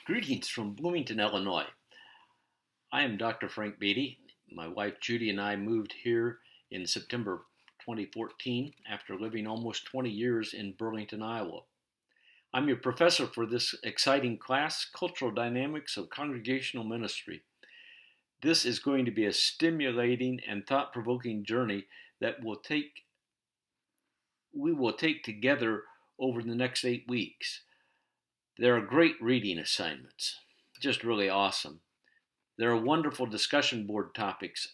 Greetings from Bloomington, Illinois. I am Dr. Frank Beaty. My wife Judy and I moved here in September 2014 after living almost 20 years in Burlington, Iowa. I'm your professor for this exciting class, Cultural Dynamics of Congregational Ministry. This is going to be a stimulating and thought-provoking journey that we will take together over the next 8 weeks. There are great reading assignments, just really awesome. There are wonderful discussion board topics,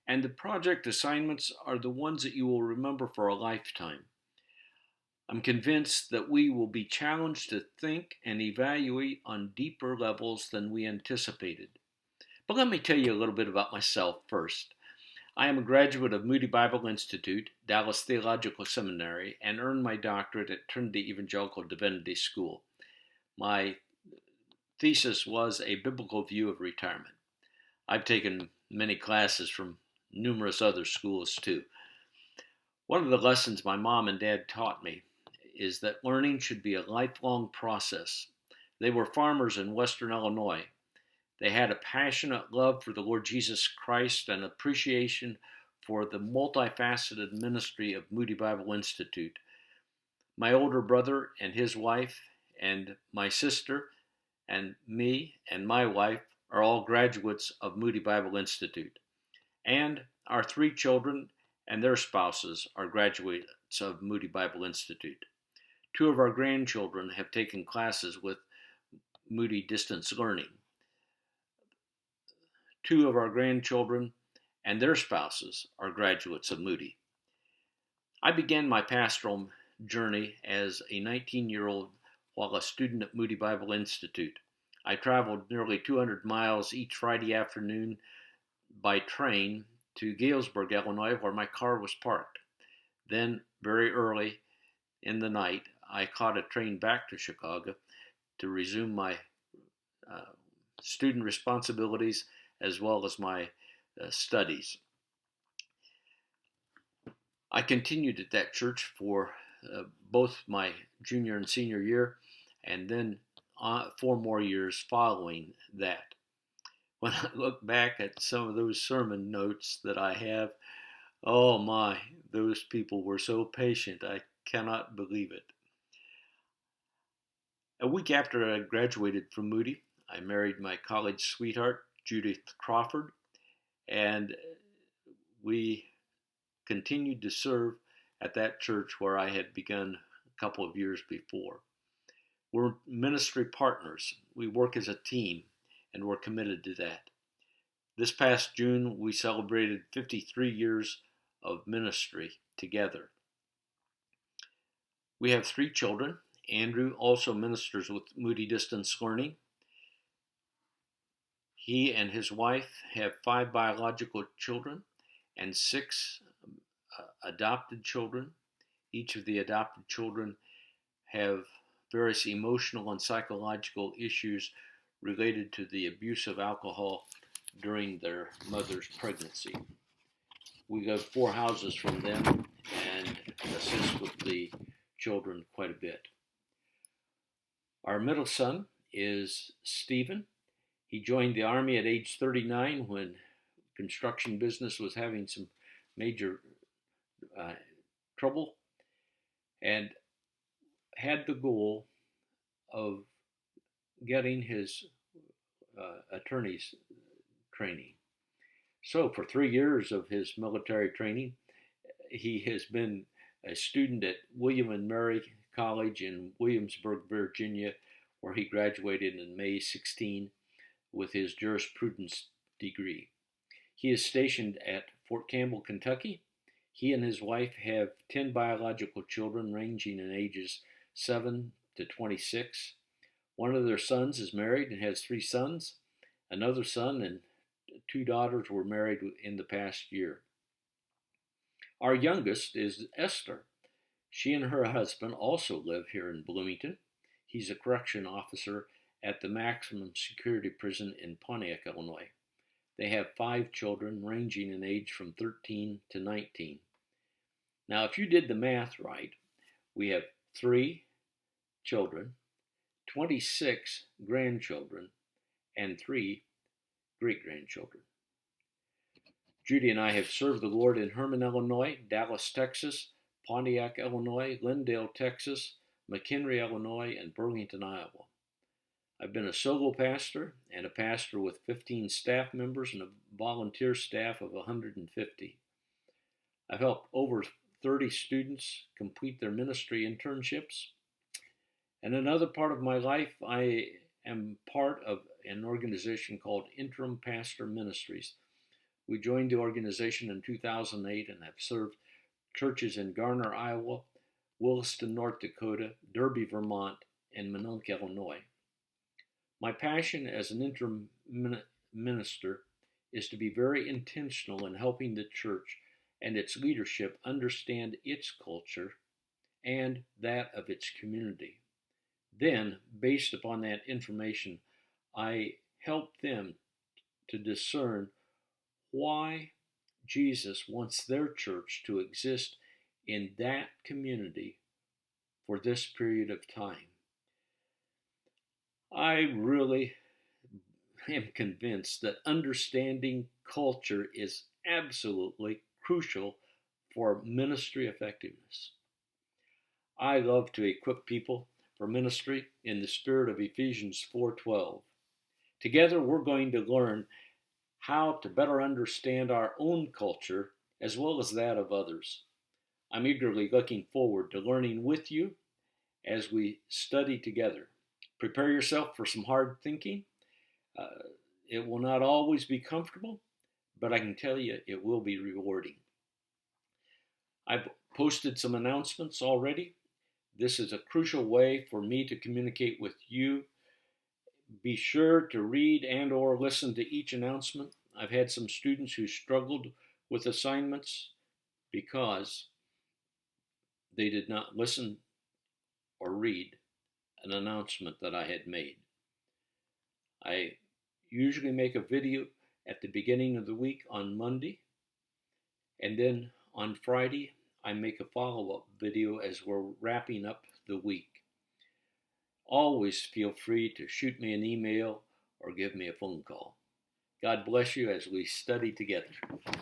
and the project assignments are the ones that you will remember for a lifetime. I'm convinced that we will be challenged to think and evaluate on deeper levels than we anticipated. But let me tell you a little bit about myself first. I am a graduate of Moody Bible Institute, Dallas Theological Seminary, and earned my doctorate at Trinity Evangelical Divinity School. My thesis was a biblical view of retirement. I've taken many classes from numerous other schools too. One of the lessons my mom and dad taught me is that learning should be a lifelong process. They were farmers in Western Illinois. They had a passionate love for the Lord Jesus Christ and appreciation for the multifaceted ministry of Moody Bible Institute. My older brother and his wife and my sister and me and my wife are all graduates of Moody Bible Institute. And our 3 children and their spouses are graduates of Moody Bible Institute. 2 of our grandchildren have taken classes with Moody Distance Learning. 2 of our grandchildren and their spouses are graduates of Moody. I began my pastoral journey as a 19-year-old while a student at Moody Bible Institute. I traveled nearly 200 miles each Friday afternoon by train to Galesburg, Illinois, where my car was parked. Then, very early in the night, I caught a train back to Chicago to resume my student responsibilities as well as my studies. I continued at that church for both my junior and senior year, and then 4 more years following that. When I look back at some of those sermon notes that I have, oh my, those people were so patient. I cannot believe it. A week after I graduated from Moody, I married my college sweetheart, Judith Crawford, and we continued to serve at that church where I had begun a couple of years before. We're ministry partners. We work as a team, and we're committed to that. This past June, we celebrated 53 years of ministry together. We have 3 children. Andrew also ministers with Moody Distance Learning. He and his wife have 5 biological children and 6 adopted children. Each of the adopted children have various emotional and psychological issues related to the abuse of alcohol during their mother's pregnancy. We got 4 houses from them and assist with the children quite a bit. Our middle son is Stephen. He joined the Army at age 39 when construction business was having some major trouble, and had the goal of getting his attorney's training. So for 3 years of his military training, he has been a student at William and Mary College in Williamsburg, Virginia, where he graduated in May 16 with his jurisprudence degree. He is stationed at Fort Campbell, Kentucky. He and his wife have 10 biological children ranging in ages 7 to 26. One of their sons is married and has 3 sons. Another son and 2 daughters were married in the past year. Our youngest is Esther. She and her husband also live here in Bloomington. He's a correction officer at the maximum security prison in Pontiac, Illinois. They have 5 children ranging in age from 13 to 19. Now, if you did the math right, we have 3 children, 26 grandchildren, and 3 great-grandchildren. Judy and I have served the Lord in Herman, Illinois, Dallas, Texas, Pontiac, Illinois, Glendale, Texas, McHenry, Illinois, and Burlington, Iowa. I've been a solo pastor and a pastor with 15 staff members and a volunteer staff of 150. I've helped over 30 students complete their ministry internships. And another part of my life, I am part of an organization called Interim Pastor Ministries. We joined the organization in 2008 and have served churches in Garner, Iowa, Williston, North Dakota, Derby, Vermont, and Minonk, Illinois. My passion as an interim minister is to be very intentional in helping the church and its leadership understand its culture and that of its community. Then, based upon that information, I help them to discern why Jesus wants their church to exist in that community for this period of time. I really am convinced that understanding culture is absolutely crucial for ministry effectiveness. I love to equip people for ministry in the spirit of Ephesians 4:12. Together we're going to learn how to better understand our own culture as well as that of others. I'm eagerly looking forward to learning with you as we study together. Prepare yourself for some hard thinking. It will not always be comfortable, but I can tell you it will be rewarding. I've posted some announcements already. This is a crucial way for me to communicate with you. Be sure to read and or listen to each announcement. I've had some students who struggled with assignments because they did not listen or read an announcement that I had made. I usually make a video at the beginning of the week on Monday, and then on Friday I make a follow-up video as we're wrapping up the week. Always feel free to shoot me an email or give me a phone call. God bless you as we study together.